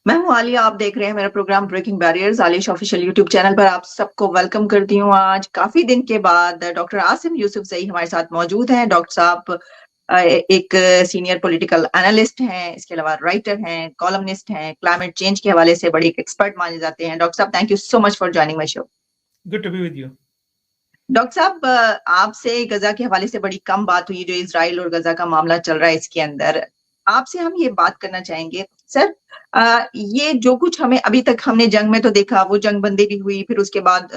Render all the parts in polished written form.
میں ہوں عالیہ، آپ دیکھ رہے ہیں میرا program breaking barriers Alish official YouTube channel پر. آپ سب کو ویلکم کرتی ہوں. آج کافی دن کے بعد ڈاکٹر عاصم یوسف زئی ہمارے ساتھ موجود ہیں. ڈاکٹر صاحب ایک سینئر پولیٹیکل انالسٹ ہیں، اس کے علاوہ رائٹر ہیں، کالمنسٹ ہیں، کلائمیٹ چینج کے حوالے سے بڑے ایک ایکسپرٹ مانے جاتے ہیں. ڈاکٹر صاحب thank you so much for joining my show. Good to be with you. Doctor صاحب آپ سے غزہ کے حوالے سے بڑی کم بات ہوئی، جو اسرائیل اور غزہ کا معاملہ چل رہا ہے اس کے اندر. آپ سے ہم یہ بات کرنا چاہیں گے سر، یہ جو کچھ ہمیں ابھی تک ہم نے جنگ میں تو دیکھا، وہ جنگ بندی بھی ہوئی، پھر اس کے بعد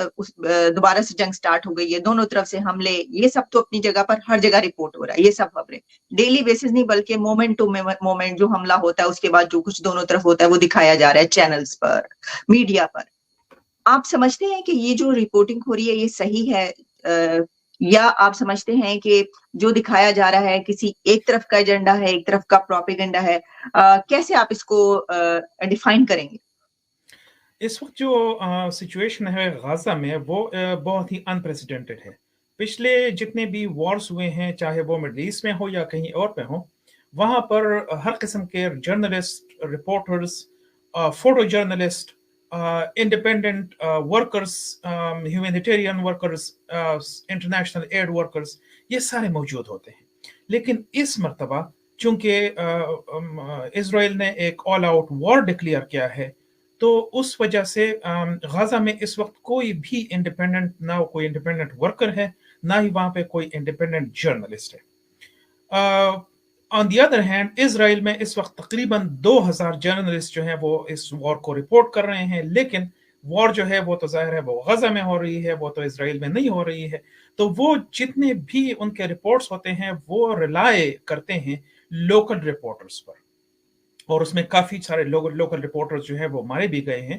دوبارہ سے جنگ سٹارٹ ہو گئی ہے، دونوں طرف سے حملے، یہ سب تو اپنی جگہ پر ہر جگہ رپورٹ ہو رہا ہے. یہ سب خبریں ڈیلی بیسس نہیں بلکہ مومنٹ ٹو مومنٹ جو حملہ ہوتا ہے اس کے بعد جو کچھ دونوں طرف ہوتا ہے وہ دکھایا جا رہا ہے چینلز پر، میڈیا پر. آپ سمجھتے ہیں کہ یہ جو رپورٹنگ ہو رہی ہے یہ صحیح ہے، یا آپ سمجھتے ہیں کہ جو دکھایا جا رہا ہے کسی ایک طرف کا ایجنڈا ہے، ایک طرف کا پروپیگنڈا ہے؟ کیسے آپ اس کو ڈیفائن کریں گے؟ اس وقت جو سچویشن ہے غزہ میں وہ بہت ہی انپریسیڈنٹڈ ہے. پچھلے جتنے بھی وارز ہوئے ہیں، چاہے وہ مڈل ایسٹ میں ہو یا کہیں اور پہ ہو، وہاں پر ہر قسم کے journalist, reporters, photo journalist, independent workers, humanitarian workers, international aid workers, یہ سارے موجود ہوتے ہیں. لیکن اس مرتبہ چونکہ اسرائیل نے ایک آل آؤٹ وار ڈکلیئر کیا ہے، تو اس وجہ سے غزہ میں اس وقت کوئی بھی انڈیپینڈنٹ، نہ کوئی انڈیپینڈنٹ ورکر ہے، نہ ہی وہاں پہ کوئی انڈیپینڈنٹ جرنلسٹ ہے. آن دی ادر ہینڈ اسرائیل میں اس وقت تقریباً 2000 جرنلسٹ جو ہیں وہ اس وار کو رپورٹ کر رہے ہیں، لیکن وار جو ہے وہ تو ظاہر ہے وہ غزہ میں ہو رہی ہے، وہ تو اسرائیل میں نہیں ہو رہی ہے. تو وہ جتنے بھی ان کے رپورٹس ہوتے ہیں وہ ریلائے کرتے ہیں لوکل رپورٹرز پر، اور اس میں کافی سارے لوکل رپورٹرز جو ہیں وہ مارے بھی گئے ہیں،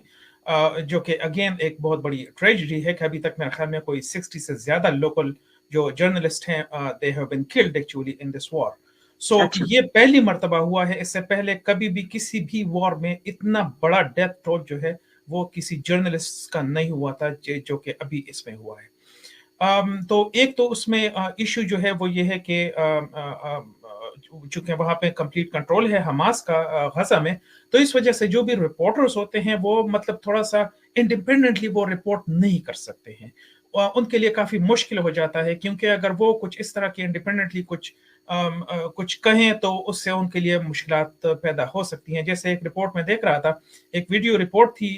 جو کہ اگین ایک بہت بڑی ٹریجڈی ہے کہ ابھی تک میرے خیال میں کوئی 60 سے زیادہ لوکل جو جرنلسٹ ہیں they have been killed actually in this war. سو یہ پہلی مرتبہ ہوا ہے. اس سے پہلے کبھی بھی کسی بھی وار میں اتنا بڑا ڈیتھ ٹول جو ہے وہ کسی جرنلسٹ کا نہیں ہوا تھا جو کہ ابھی اس میں ہوا ہے. تو ایک تو اس میں ایشو جو ہے وہ یہ ہے کہ چونکہ وہاں پہ کمپلیٹ کنٹرول ہے حماس کا غزہ میں، تو اس وجہ سے جو بھی رپورٹرز ہوتے ہیں وہ مطلب تھوڑا سا انڈیپینڈنٹلی وہ رپورٹ نہیں کر سکتے ہیں. ان کے لیے کافی مشکل ہو جاتا ہے، کیونکہ اگر وہ کچھ اس طرح کی انڈیپینڈنٹلی کچھ کہیں تو اس سے ان کے لیے مشکلات پیدا ہو سکتی ہیں. جیسے ایک رپورٹ میں دیکھ رہا تھا، ایک ویڈیو رپورٹ تھی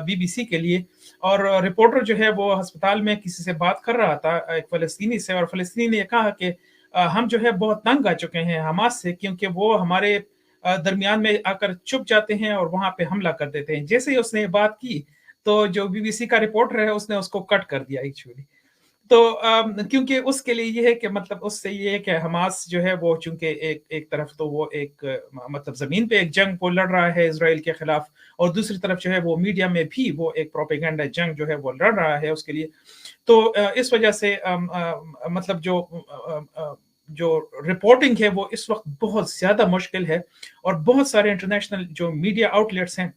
BBC کے لیے، اور رپورٹر جو ہے وہ ہسپتال میں کسی سے بات کر رہا تھا، ایک فلسطینی سے، اور فلسطینی نے یہ کہا کہ ہم جو ہے بہت تنگ آ چکے ہیں حماس سے، کیونکہ وہ ہمارے درمیان میں آ کر چھپ جاتے ہیں اور وہاں پہ حملہ کر دیتے ہیں. جیسے ہی اس نے یہ بات کی تو جو BBC کا رپورٹر ہے اس نے اس کو کٹ کر دیا ایکچولی. تو کیونکہ اس کے لیے یہ ہے کہ مطلب اس سے یہ ہے کہ حماس جو ہے وہ چونکہ ایک طرف تو وہ ایک مطلب زمین پہ ایک جنگ کو لڑ رہا ہے اسرائیل کے خلاف، اور دوسری طرف جو ہے وہ میڈیا میں بھی وہ ایک پروپیگنڈا جنگ جو ہے وہ لڑ رہا ہے اس کے لیے. تو اس وجہ سے مطلب جو رپورٹنگ ہے وہ اس وقت بہت زیادہ مشکل ہے. اور بہت سارے انٹرنیشنل جو میڈیا آؤٹ لیٹس ہیں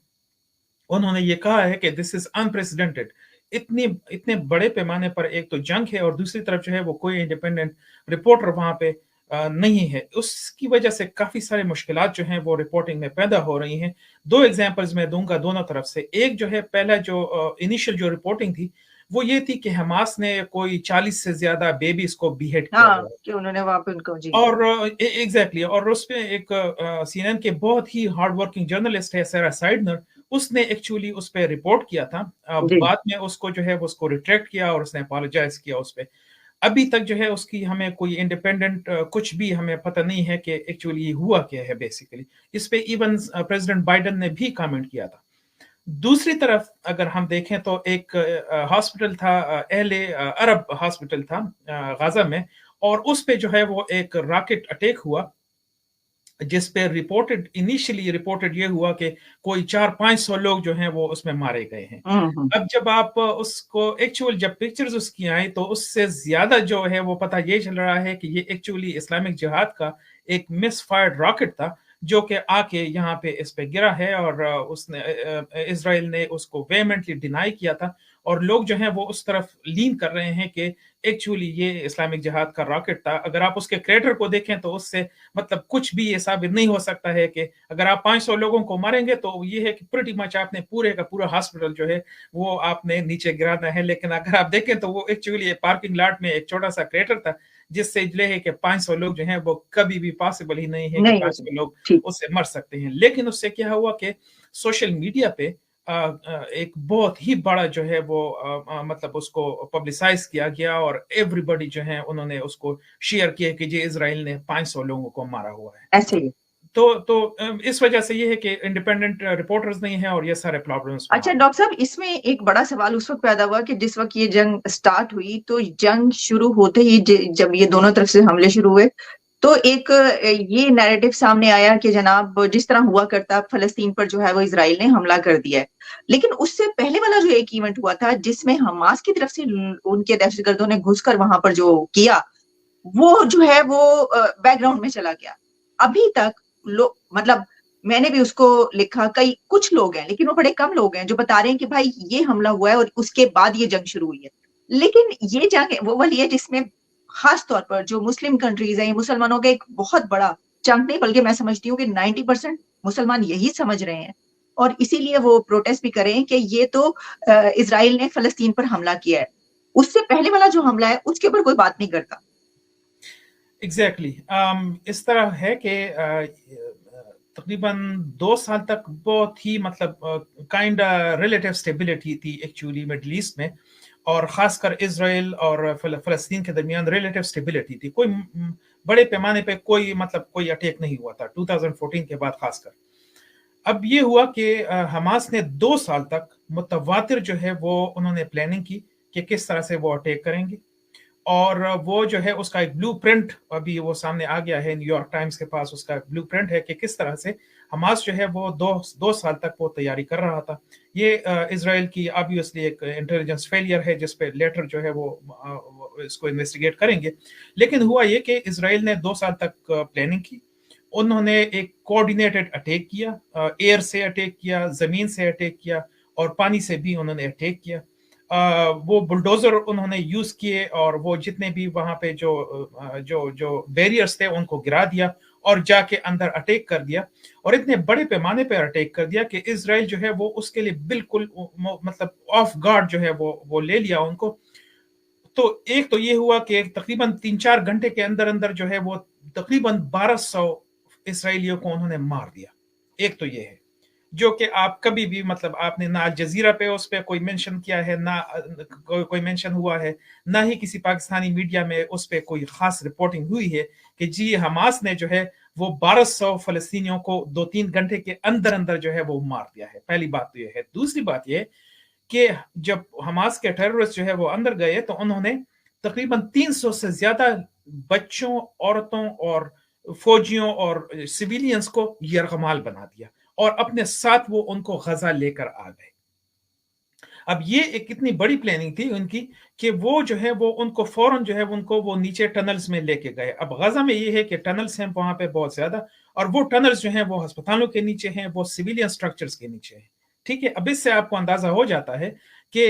انہوں نے یہ کہا ہے کہ دس از انپریسیڈنٹڈ. اتنے بڑے پیمانے پر ایک تو جنگ ہے، اور دوسری طرف جو ہے وہ کوئی انڈیپینڈنٹ رپورٹر وہاں پہ نہیں ہے. اس کی وجہ سے کافی سارے مشکلات جو ہیں وہ رپورٹنگ میں پیدا ہو رہی ہیں. 2 ایگزامپلز میں دوں گا دونوں طرف سے. ایک جو ہے پہلا جو انیشل جو رپورٹنگ تھی وہ یہ تھی کہ حماس نے کوئی 40 سے زیادہ بیبیز کو بیہیڈ کیا ہوا ہے، کہ انہوں نے وہاں پہ ان کو اور ایگزیکٹلی اور اس پہ ایک CNN کے بہت ہی ہارڈ ورکنگ جرنلسٹ ہے سیرا سائڈنر، اس نے ایکچولی اس پہ رپورٹ کیا تھا. بعد میں اس کو جو ہے اس کو ریٹریکٹ کیا اور اس نے اپالوجائز کیا اس پہ. ابھی تک جو ہے اس کی ہمیں کوئی انڈیپینڈنٹ کچھ بھی ہمیں پتہ نہیں ہے کہ ایکچولی یہ ہوا کیا ہے بیسیکلی. اس پہ ایون پریزیڈنٹ بائیڈن نے بھی کامنٹ کیا تھا. دوسری طرف اگر ہم دیکھیں تو ایک ہاسپٹل تھا، اہل عرب ہاسپٹل تھا غزہ میں، اور اس پہ جو ہے وہ ایک راکٹ اٹیک ہوا جس پہ انیشلی رپورٹڈ یہ ہوا کہ کوئی 400-500 لوگ جو ہیں وہ اس میں مارے گئے ہیں. اب جب آپ اس کو ایکچوئل جب پکچرز اس کی آئیں تو اس سے زیادہ جو ہے وہ پتہ یہ چل رہا ہے کہ یہ ایکچولی اسلامک جہاد کا ایک مس فائرڈ راکٹ تھا جو کہ آ کے یہاں پہ اس پہ گرا ہے، اور اس نے اسرائیل نے اس کو ویمنٹلی ڈینائی کیا تھا. اور لوگ جو ہیں وہ اس طرف لین کر رہے ہیں کہ ایکچولی یہ اسلامک جہاد کا راکٹ تھا. اگر آپ اس کے کریٹر کو دیکھیں تو اس سے مطلب کچھ بھی یہ ثابت نہیں ہو سکتا ہے کہ اگر آپ 500 لوگوں کو ماریں گے تو یہ ہے کہ پریٹی مچ آپ نے پورے کا پورا ہاسپٹل جو ہے وہ آپ نے نیچے گرانا ہے. لیکن اگر آپ دیکھیں تو وہ ایکچولی پارکنگ لاٹ میں ایک چھوٹا سا کریٹر تھا جس سے لے ہے کہ 500 لوگ جو ہیں وہ کبھی بھی پاسبل ہی نہیں ہے کہ 500 لوگ اس سے مر سکتے ہیں. لیکن اس سے کیا ہوا کہ سوشل میڈیا پہ ایک بہت ہی بڑا جو ہے وہ مطلب اس کو پبلسائز کیا گیا اور ایوری بڈی جو ہے انہوں نے اس کو شیئر کیا کہ جی اسرائیل نے 500 لوگوں کو مارا ہوا ہے. ایسے ہی تو اس وجہ سے یہ ہے کہ انڈیپینڈنٹ رپورٹرز نہیں ہیں اور یہ سارے پرابلمز. اچھا ڈاکٹر صاحب، اس میں ایک بڑا سوال اس وقت پیدا ہوا کہ جس وقت یہ جنگ سٹارٹ ہوئی تو جنگ شروع ہوتے ہی جب یہ دونوں طرف سے حملے شروع ہوئے تو ایک یہ نیریٹو سامنے آیا کہ جناب جس طرح ہوا کرتا فلسطین پر جو ہے وہ اسرائیل نے حملہ کر دیا ہے. لیکن اس سے پہلے والا جو ایک ایونٹ ہوا تھا جس میں حماس کی طرف سے ان کے دہشت گردوں نے گھس کر وہاں پر جو کیا وہ جو ہے وہ بیک گراؤنڈ میں چلا گیا. ابھی تک مطلب میں نے بھی اس کو لکھا، کچھ لوگ ہیں لیکن وہ بڑے کم لوگ ہیں جو بتا رہے ہیں کہ بھائی یہ حملہ ہوا ہے اور اس کے بعد یہ جنگ شروع ہوئی ہے. لیکن یہ جنگ وہ والی ہے جس میں خاص طور پر جو مسلم کنٹریز ہیں، مسلمانوں کا ایک بہت بڑا چنک نہیں بلکہ میں سمجھتی ہوں کہ 90% مسلمان یہی سمجھ رہے ہیں اور اسی لیے وہ پروٹیسٹ بھی کریں کہ یہ تو اسرائیل نے فلسطین پر حملہ کیا ہے. اس سے پہلے والا جو حملہ ہے اس کے اوپر کوئی بات نہیں کرتا. ایگزیکٹلی اس طرح ہے کہ تقریباً 2 سال تک بہت ہی مطلب کائنڈ ریلیٹیو اسٹیبلٹی تھی ایکچولی مڈل ایسٹ میں، اور خاص کر اسرائیل اور فلسطین کے درمیان ریلیٹیو اسٹیبلٹی تھی. کوئی بڑے پیمانے پہ کوئی اٹیک نہیں ہوا تھا 2014 کے بعد خاص کر. اب یہ ہوا کہ حماس نے 2 سال تک متواتر جو ہے وہ انہوں نے پلاننگ کی کہ کس طرح سے وہ اٹیک کریں گے، اور وہ جو ہے اس کا ایک بلو پرنٹ ابھی وہ سامنے آ گیا ہے. نیو یارک ٹائمز کے پاس اس کا بلو پرنٹ ہے کہ کس طرح سے حماس جو ہے وہ 2 سال تک وہ تیاری کر رہا تھا. یہ اسرائیل کی آبویسلی ایک انٹیلیجنس فیلئر ہے جس پہ لیٹر جو ہے وہ اس کو انویسٹیگیٹ کریں گے. لیکن ہوا یہ کہ اسرائیل نے 2 سال تک پلاننگ کی. انہوں نے ایک کوآرڈینیٹڈ اٹیک کیا، ایئر سے اٹیک کیا، زمین سے اٹیک کیا اور پانی سے بھی انہوں نے اٹیک کیا. وہ بلڈوزر انہوں نے یوز کیے اور وہ جتنے بھی وہاں پہ جو بیریئرز تھے ان کو گرا دیا اور جا کے اندر اٹیک کر دیا، اور اتنے بڑے پیمانے پہ اٹیک کر دیا کہ اسرائیل جو ہے وہ اس کے لیے بالکل مطلب آف گارڈ جو ہے وہ لے لیا ان کو. تو ایک تو یہ ہوا کہ تقریباً 3-4 گھنٹے کے اندر جو ہے وہ تقریباً 1200 اسرائیلیوں کو انہوں نے مار دیا. ایک تو یہ ہے جو کہ آپ کبھی بھی مطلب آپ نے نہ الجزیرہ پہ اس پہ کوئی مینشن کیا ہے، نہ کوئی مینشن ہوا ہے، نہ ہی کسی پاکستانی میڈیا میں اس پہ کوئی خاص رپورٹنگ ہوئی ہے کہ جی حماس نے جو ہے وہ 1200 فلسطینیوں کو 2-3 گھنٹے کے اندر جو ہے وہ مار دیا ہے. پہلی بات تو یہ ہے. دوسری بات یہ کہ جب حماس کے ٹیررسٹ جو ہے وہ اندر گئے تو انہوں نے تقریباً 300 سے زیادہ بچوں، عورتوں اور فوجیوں اور سویلینز کو یرغمال بنا دیا اور اپنے ساتھ وہ ان کو غزہ لے کر آ گئے. اب یہ ایک کتنی بڑی پلاننگ تھی ان کی کہ وہ جو ہے وہ ان کو فوراً جو ہے ان کو وہ نیچے ٹنلز میں لے کے گئے. اب غزہ میں یہ ہے کہ ٹنلز ہیں وہاں پہ بہت زیادہ، اور وہ ٹنلز جو ہیں وہ ہسپتالوں کے نیچے ہیں، وہ سویلین سٹرکچرز کے نیچے ہیں. ٹھیک ہے، اب اس سے آپ کو اندازہ ہو جاتا ہے کہ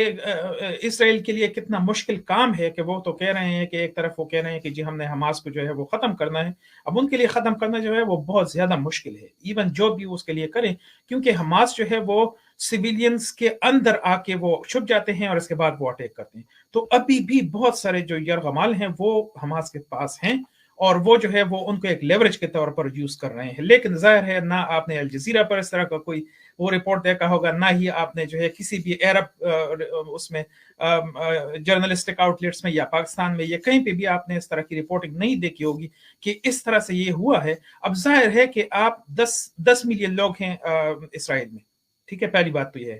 اسرائیل کے لیے کتنا مشکل کام ہے کہ وہ تو کہہ رہے ہیں کہ ایک طرف وہ کہہ رہے ہیں کہ جی ہم نے حماس کو جو ہے وہ ختم کرنا ہے. اب ان کے لیے ختم کرنا جو ہے وہ بہت زیادہ مشکل ہے، ایون جو بھی اس کے لیے کریں، کیونکہ حماس جو ہے وہ سویلینز کے اندر آ کے وہ چھپ جاتے ہیں اور اس کے بعد وہ اٹیک کرتے ہیں. تو ابھی بھی بہت سارے جو یرغمال ہیں وہ حماس کے پاس ہیں اور وہ جو ہے وہ ان کو ایک لیوریج کے طور پر یوز کر رہے ہیں. لیکن ظاہر ہے نہ آپ نے الجزیرہ پر اس طرح کا کوئی وہ رپورٹ دیکھا ہوگا، نہ ہی آپ نے جو ہے کسی بھی عرب اس میں جرنلسٹک آؤٹ لیٹس میں یا پاکستان میں یا کہیں پہ بھی آپ نے اس طرح کی رپورٹنگ نہیں دیکھی ہوگی کہ اس طرح سے یہ ہوا ہے. اب ظاہر ہے کہ آپ 10 ملین لوگ ہیں اسرائیل میں. ٹھیک ہے، پہلی بات تو یہ ہے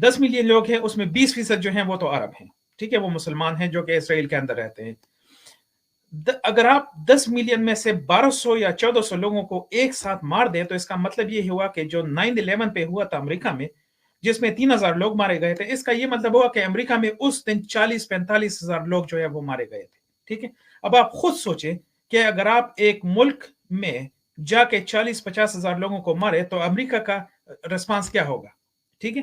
10 ملین لوگ ہیں، اس میں 20% جو ہیں وہ تو عرب ہیں. ٹھیک ہے، وہ مسلمان ہیں جو کہ اسرائیل کے اندر رہتے ہیں. اگر آپ 10 ملین میں سے 1200 یا 1400 لوگوں کو ایک ساتھ مار دیں تو اس کا مطلب یہ ہوا کہ جو 9/11 پہ ہوا تھا امریکہ میں جس میں 3000 لوگ مارے گئے تھے، اس کا یہ مطلب ہوا کہ امریکہ میں اس دن 40-45 ہزار لوگ جو ہے وہ مارے گئے تھے. ٹھیک ہے، اب آپ خود سوچیں کہ اگر آپ ایک ملک میں جا کے 40-50 ہزار لوگوں کو مارے تو امریکہ کا ریسپانس کیا ہوگا. ٹھیک ہے،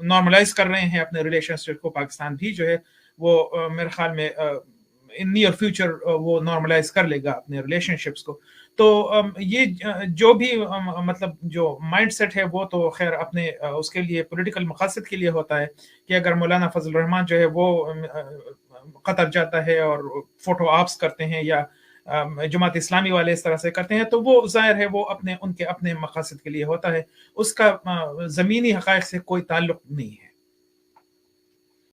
نارملائز کر رہے ہیں اپنے ریلیشنشپ کو. پاکستان بھی جو ہے وہ میرے خیال میں ان نیئر فیوچر وہ نارملائز کر لے گا اپنے ریلیشن شپس کو. تو یہ جو بھی مطلب جو مائنڈ سیٹ ہے وہ تو خیر اپنے اس کے لیے پولیٹیکل مقاصد کے لیے ہوتا ہے کہ اگر مولانا فضل الرحمان جو ہے وہ قطر جاتا ہے اور فوٹو آپس کرتے ہیں یا جماعت اسلامی والے اس طرح سے کرتے ہیں تو وہ ظاہر ہے وہ ان کے اپنے مقاصد کے لیے ہوتا ہے, اس کا زمینی حقائق سے کوئی تعلق نہیں ہے.